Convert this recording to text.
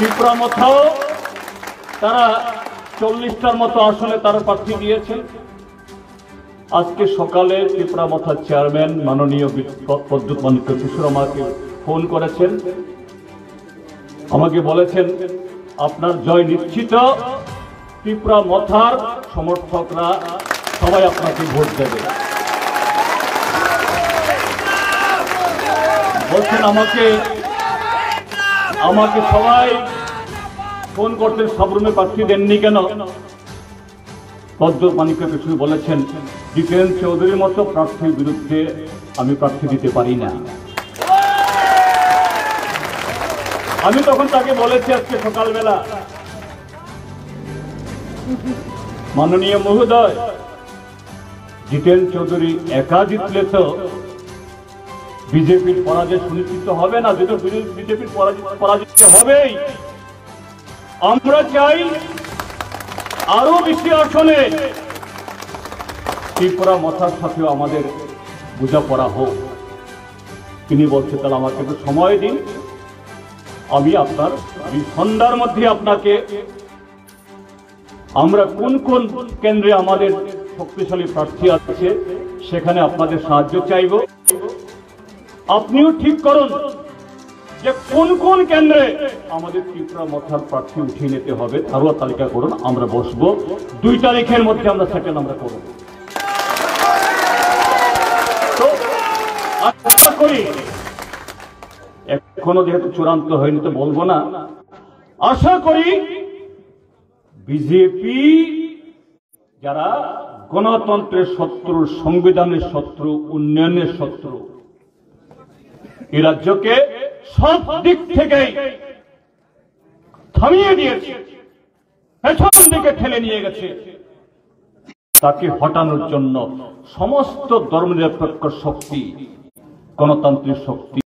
ত্রিপুরামথাও তারা 40টার মতো আসনে তারা প্রার্থী দিয়েছেন। আজকে সকালে ত্রিপুরামথার চেয়ারম্যান মাননীয় প্রদ্যুৎ মানিক্য কিশোর আমাকে ফোন করেছেন, আমাকে বলেছেন আপনার জয় নিশ্চিত, ত্রিপুরামথার সমর্থকরা সবাই আপনাকে ভোট দেবে। বলছেন আমাকে সবাই ফোন করতেন, সাবরুমে প্রার্থী দেননি কেন? প্রদ্যুৎ মানিক্য কিশোর বলেছেন জিতেন চৌধুরীর মতো প্রার্থীর বিরুদ্ধে আমি প্রার্থী দিতে পারি না। আমি তখন তাকে বলেছি আজকে সকালবেলা, মাননীয় মহোদয়, জিতেন চৌধুরী একা জিতলে তো বিজেপির পরাজয় সুনিশ্চিত হবে না, যেটা বিজেপির পরাজিত হবেই। আমরা চাই আরো বেশি আসনে ত্রিপুরামথার সাথেও আমাদের বোঝাপড়া হোক। তিনি বলছে তাহলে আমাকে একটু সময় দিন, আমি আপনার সন্ধ্যার মধ্যে আপনাকে আমরা কোন কোন কেন্দ্রে আমাদের শক্তিশালী প্রার্থী আছে সেখানে আপনাদের সাহায্য চাইব। আপনিও ঠিক করুন যে কোন কোন কেন্দ্রে আমাদের ত্রিপুরামথার প্রার্থী উঠিয়ে নিতে হবে, তারও তালিকা করুন। আমরা বসবো 2 তারিখের মধ্যে আমরা সেটেল আমরা করব। তো আশা করি, এখনো যেহেতু চূড়ান্ত হয়নি তো বলবো না, আশা করি বিজেপি যারা গণতন্ত্রের শত্রু, সংবিধানের শত্রু, উন্নয়নের শত্রু, এই রাজ্যকে সব দিক থেকে থামিয়ে দিয়েছে, পেছন দিকে ঠেলে নিয়ে গেছে, তাকে হটানোর জন্য সমস্ত ধর্মনিরপেক্ষ শক্তি, গণতান্ত্রিক শক্তি